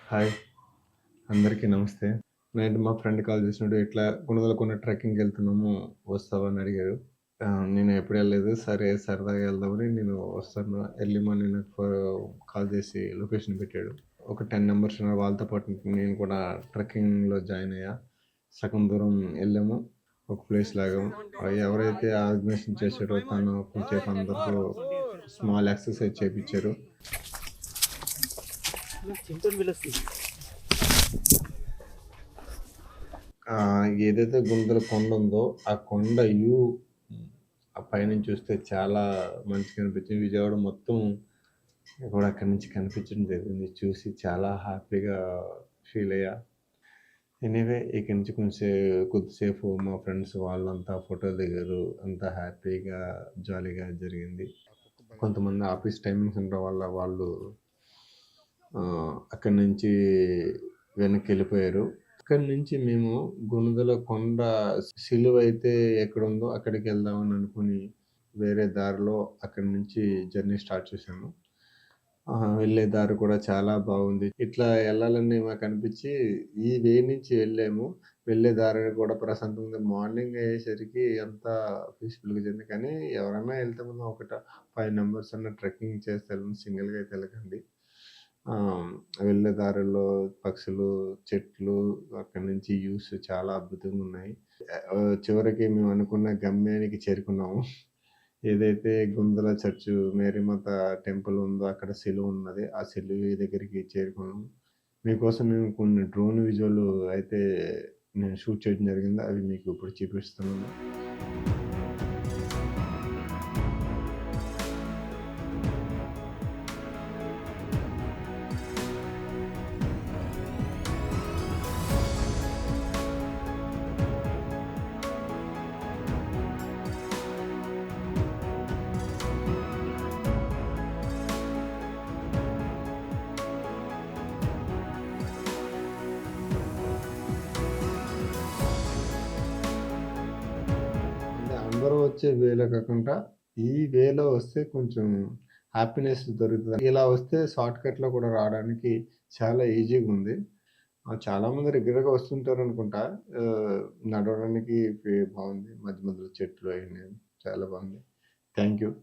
Hi! అందరికీ నమస్తే. Night మా ఫ్రెండ్ కాల్ చేసినాడు. "ఇట్లా గుణదలకొండ ట్రెక్కింగ్‌కెళ్తున్నాము వస్తావా?" అని అడిగారు. నేను ఎప్పుడు ఎళ్ళలేదు. సరే సరదాగా వెళ్దామని నేను వస్తాను. ఎర్లీ మార్నింగ్ నాకు కాల్ చేసి లొకేషన్ పెట్టాడు. ఒక 10 మెంబర్స్ ఉన్నారు. వాళ్ళతో పాటు నేను కూడా ట్రెక్కింగ్‌లో జాయిన్ అయ్యా. సగం దూరం ఎళ్ళాము. ఒక ప్లేస్‌లో ఆగాము. ఎవరైతే ఆర్గనైజేషన్ చేసాడో తను కొంచెంసేపు అందరితో స్మాల్ ఎక్సర్సైజ్ చేపిచ్చారు. ఏదైతే గుంతల కొండ ఉందో, ఆ కొండ వ్యూ ఆ పైనుంచి చూస్తే చాలా మంచిగా అనిపించింది. విజయవాడ మొత్తం కూడా అక్కడి నుంచి కనిపించడం జరిగింది. చూసి చాలా హ్యాపీగా ఫీల్ అయ్యా. ఎనీవే ఇక్కడి నుంచి కొద్దిసేపు మా ఫ్రెండ్స్ వాళ్ళంతా ఫోటోలు దిగారు. అంతా హ్యాపీగా, జాలీగా జరిగింది. కొంతమంది ఆఫీస్ టైమింగ్స్ ఉండడం వల్ల వాళ్ళు అక్కడి నుంచి వెనక్కి వెళ్ళిపోయారు. అక్కడి నుంచి మేము గుణదల కొండ సిలువైతే ఎక్కడుందో అక్కడికి వెళ్దామని అనుకుని వేరే దారిలో అక్కడి నుంచి జర్నీ స్టార్ట్ చేశాము. వెళ్ళే దారి కూడా చాలా బాగుంది. ఇట్లా వెళ్ళాలని మాకు అనిపించి ఈ వే నుంచి వెళ్ళాము. వెళ్ళే దారి కూడా ప్రశాంతంగా ఉంది. మార్నింగ్ అయ్యేసరికి అంతా పీస్‌ఫుల్‌గా జరిగింది. కానీ ఎవరైనా వెళ్తే మాత్రం 5 మెంబర్స్ అన్నా ట్రెక్కింగ్ చేస్తే వెళ్ళండి. సింగిల్‌గా అయితే వెళ్ళకండి. వెళ్ళే దారిలో పక్షులు, చెట్లు అక్కడి నుంచి వ్యూస్ చాలా అద్భుతంగా ఉన్నాయి. చివరికి మేము అనుకున్న గమ్యానికి చేరుకున్నాము. ఏదైతే గుందల చర్చు మేరీమాత టెంపుల్ ఉందో అక్కడ సిలువ ఉన్నది. ఆ సిలువ దగ్గరికి చేరుకున్నాము. మీకోసం మేము కొన్ని డ్రోన్ విజువల్ అయితే నేను షూట్ చేయడం జరిగింది. అవి మీకు ఇప్పుడు చూపిస్తున్నాను. అంటే అందరూ వచ్చే వేలో కాకుండా, ఈ వేలో వస్తే కొంచెం హ్యాపీనెస్ దొరుకుతది. ఇలా వస్తే షార్ట్‌కట్‌లో కూడా రావడానికి చాలా ఈజీగుంది. చాలామంది రెగ్యులర్‌గా వస్తుంటారనుకుంటా. నడవడానికి బావుంది. మధ్య మధ్యలో చెట్లు అయన్నీ చాలా బాగుంది. Thank you.